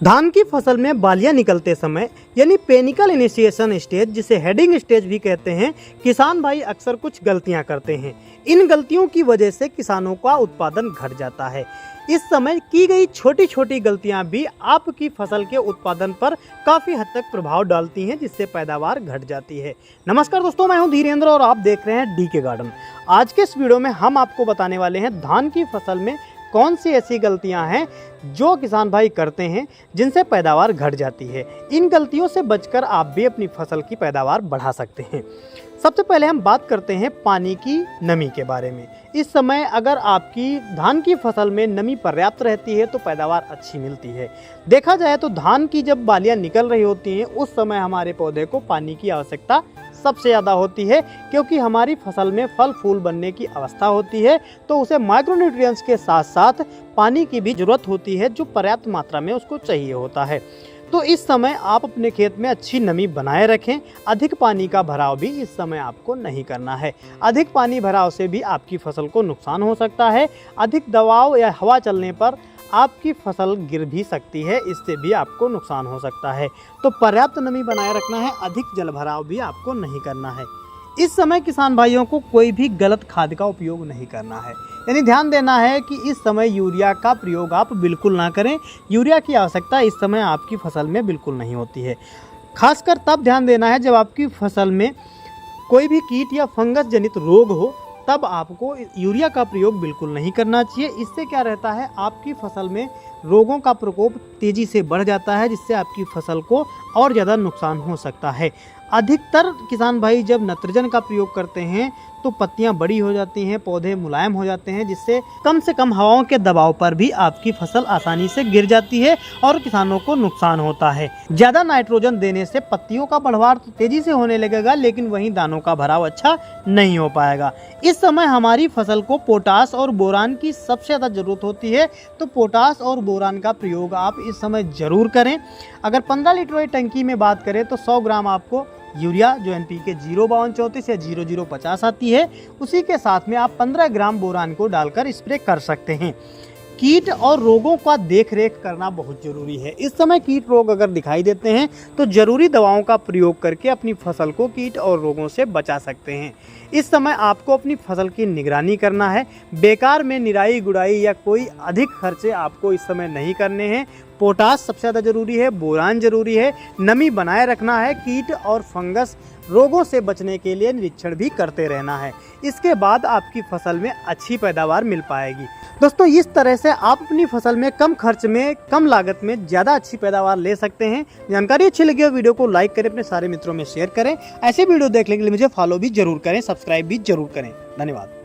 धान की फसल में बालियां निकलते समय यानी पेनिकल इनिशिएशन स्टेज, जिसे हेडिंग स्टेज भी कहते हैं, किसान भाई अक्सर कुछ गलतियां करते हैं। इन गलतियों की वजह से किसानों का उत्पादन घट जाता है। इस समय की गई छोटी छोटी गलतियां भी आपकी फसल के उत्पादन पर काफ़ी हद तक प्रभाव डालती हैं, जिससे पैदावार घट जाती है। नमस्कार दोस्तों, मैं हूं धीरेन्द्र और आप देख रहे हैं डीके गार्डन। आज के इस वीडियो में हम आपको बताने वाले हैं धान की फसल में कौन सी ऐसी गलतियां हैं जो किसान भाई करते हैं जिनसे पैदावार घट जाती है। इन गलतियों से बचकर आप भी अपनी फसल की पैदावार बढ़ा सकते हैं। सबसे पहले हम बात करते हैं पानी की नमी के बारे में। इस समय अगर आपकी धान की फसल में नमी पर्याप्त रहती है तो पैदावार अच्छी मिलती है। देखा जाए तो धान की जब बालियां निकल रही होती हैं उस समय हमारे पौधे को पानी की आवश्यकता सबसे ज़्यादा होती है, क्योंकि हमारी फसल में फल फूल बनने की अवस्था होती है, तो उसे माइक्रोन्यूट्रिएंट्स के साथ साथ पानी की भी ज़रूरत होती है जो पर्याप्त मात्रा में उसको चाहिए होता है। तो इस समय आप अपने खेत में अच्छी नमी बनाए रखें। अधिक पानी का भराव भी इस समय आपको नहीं करना है। अधिक पानी भराव से भी आपकी फसल को नुकसान हो सकता है। अधिक दबाव या हवा चलने पर आपकी फसल गिर भी सकती है, इससे भी आपको नुकसान हो सकता है। तो पर्याप्त नमी बनाए रखना है। अधिक जल भराव भी आपको नहीं करना है। इस समय किसान भाइयों को कोई भी गलत खाद का उपयोग नहीं करना है, यानी ध्यान देना है कि इस समय यूरिया का प्रयोग आप बिल्कुल ना करें। यूरिया की आवश्यकता इस समय आपकी फसल में बिल्कुल नहीं होती है। खासकर तब ध्यान देना है जब आपकी फसल में कोई भी कीट या फंगस जनित रोग हो, तब आपको यूरिया का प्रयोग बिल्कुल नहीं करना चाहिए। इससे क्या रहता है, आपकी फसल में रोगों का प्रकोप तेज़ी से बढ़ जाता है, जिससे आपकी फसल को और ज़्यादा नुकसान हो सकता है। अधिकतर किसान भाई जब नाइट्रोजन का प्रयोग करते हैं तो पत्तियां बड़ी हो जाती हैं, पौधे मुलायम हो जाते हैं, जिससे कम से कम हवाओं के दबाव पर भी आपकी फसल आसानी से गिर जाती है और किसानों को नुकसान होता है। ज़्यादा नाइट्रोजन देने से पत्तियों का बढ़वार तो तेज़ी से होने लगेगा, लेकिन वहीं दानों का भराव अच्छा नहीं हो पाएगा। इस समय हमारी फसल को पोटास और बोरान की सबसे ज़्यादा ज़रूरत होती है, तो पोटास और बोरान का प्रयोग आप इस समय ज़रूर करें। अगर 15 लीटर वाली टंकी में बात करें तो 100 ग्राम आपको यूरिया जो NPK 05234 या 0050 आती है, उसी के साथ में आप 15 ग्राम बोरान को डालकर स्प्रे कर सकते हैं। कीट और रोगों का देख रेख करना बहुत ज़रूरी है। इस समय कीट रोग अगर दिखाई देते हैं तो ज़रूरी दवाओं का प्रयोग करके अपनी फसल को कीट और रोगों से बचा सकते हैं। इस समय आपको अपनी फसल की निगरानी करना है। बेकार में निराई गुड़ाई या कोई अधिक खर्चे आपको इस समय नहीं करने हैं। पोटास सबसे ज़्यादा ज़रूरी है, बोरान ज़रूरी है, नमी बनाए रखना है, कीट और फंगस रोगों से बचने के लिए निरीक्षण भी करते रहना है। इसके बाद आपकी फसल में अच्छी पैदावार मिल पाएगी। दोस्तों, इस तरह से आप अपनी फसल में कम खर्च में, कम लागत में ज़्यादा अच्छी पैदावार ले सकते हैं। जानकारी अच्छी लगी हो वीडियो को लाइक करें, अपने सारे मित्रों में शेयर करें। ऐसे वीडियो देखने के लिए मुझे फॉलो भी जरूर करें, सब्सक्राइब भी जरूर करें। धन्यवाद।